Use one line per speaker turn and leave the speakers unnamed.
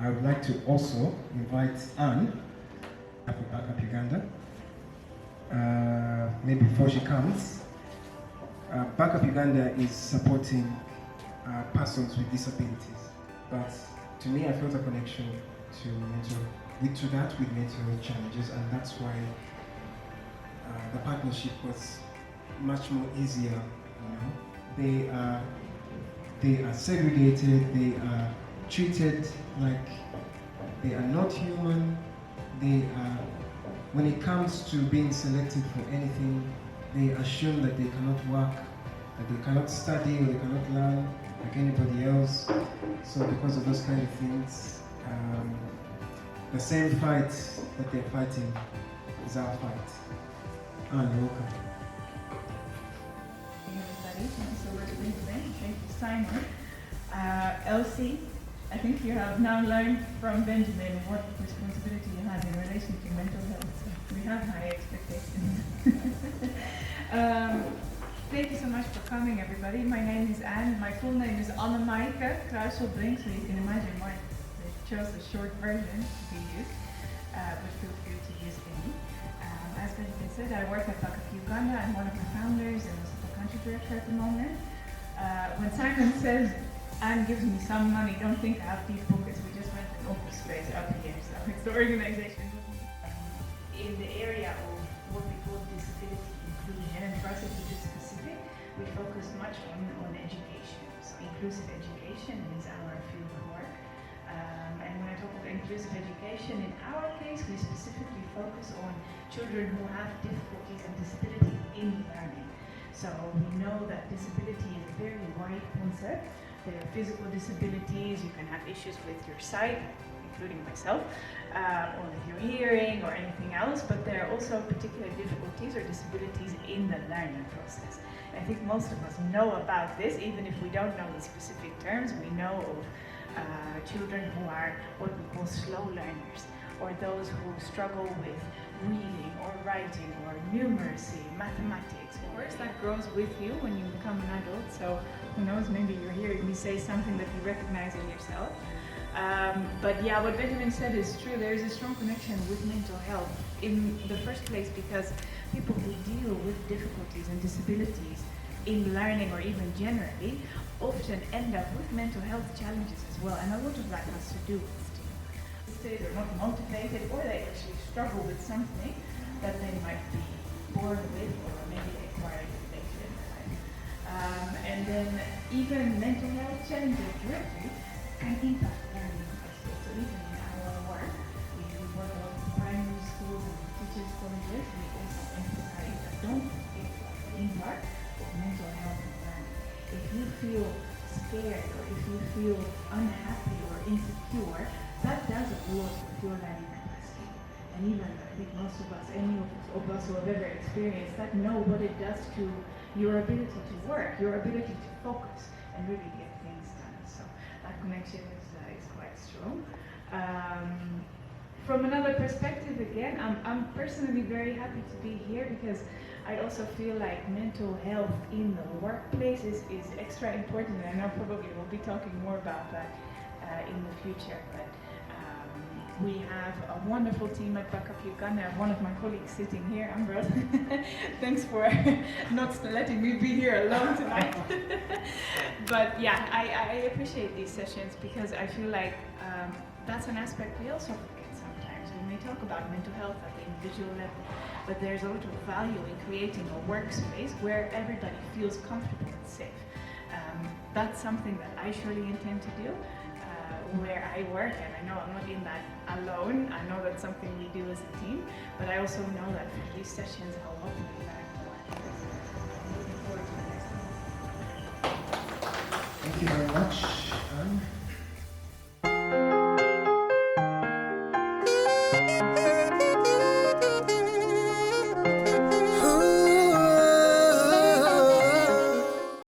I would like to also invite Anne up Uganda. Maybe before she comes, Backup Uganda is supporting persons with disabilities, but to me I felt a connection to mental challenges, and that's why the partnership was much more easier. They are segregated, they are treated like they are not human. When it comes to being selected for anything, they assume that they cannot work, that they cannot study, or they cannot learn like anybody else. So because of those kind of things, the same fight that they're fighting is our fight. Anne, welcome.
Hey everybody, thank you so much for today. Thank you, Simon. Elsie, I think you have now learned from Benjamin what responsibility you have in relation to mental health. So we have high expectations. Thank you so much for coming, everybody. My name is Anne. My full name is Anne-Maaike Kruiselbrink, so you can imagine why I chose the short version to be used, but feel free to use any. As Benjamin said, I work at Backup Uganda. I'm one of the founders and also the country director at the moment. When Simon says Anne gives me some money, don't think I have deep pockets. We just rent an office space up here, so it's the organization in the area of what we call disability inclusion. And for us, it's a bit specific. We focus much on education. So inclusive education is our field of work. And when I talk about inclusive education, in our case, we specifically focus on children who have difficulties and disabilities in learning. So we know that disability is a very wide concept. There are physical disabilities, you can have issues with your sight, including myself, or with your hearing or anything else, but there are also particular difficulties or disabilities in the learning process. I think most of us know about this, even if we don't know the specific terms. We know of children who are what we call slow learners, or those who struggle with reading or writing or numeracy, mathematics. Of course, that grows with you when you become an adult, so who knows, maybe you're hearing me say something that you recognize in yourself. But yeah, what Benjamin said is true. There is a strong connection with mental health in the first place because people who deal with difficulties and disabilities in learning or even generally often end up with mental health challenges as well, and a lot of that has to do with they're not motivated, or they actually struggle with something that they might be born with or maybe acquired later in their life. And then even mental health challenges directly can impact learning process. So even in our work, we work a lot with primary schools and teachers' colleges. We also emphasize that don't forget the impact of mental health and learning. If you feel scared or if you feel unhappy or insecure, that does a lot with your learning capacity. And even, I think most of us, any of us who have ever experienced that, know what it does to your ability to work, your ability to focus and really get things done. So that connection is quite strong. From another perspective, again, I'm personally very happy to be here because I also feel like mental health in the workplace is extra important, and I know probably we'll be talking more about that in the future. But we have a wonderful team at Backup Uganda. I have one of my colleagues sitting here, Ambrose. Thanks for not letting me be here alone tonight. But yeah, I appreciate these sessions because I feel like that's an aspect we also forget sometimes. We may talk about mental health at the individual level, but there's a lot of value in creating a workspace where everybody feels comfortable and safe. That's something that I surely intend to do. Where I work, and I know I'm not in that alone. I know that's something we do as a team, but I also know that for these sessions I'll hopefully learn more. I'm looking forward to the next one.
Thank you very much, Anne.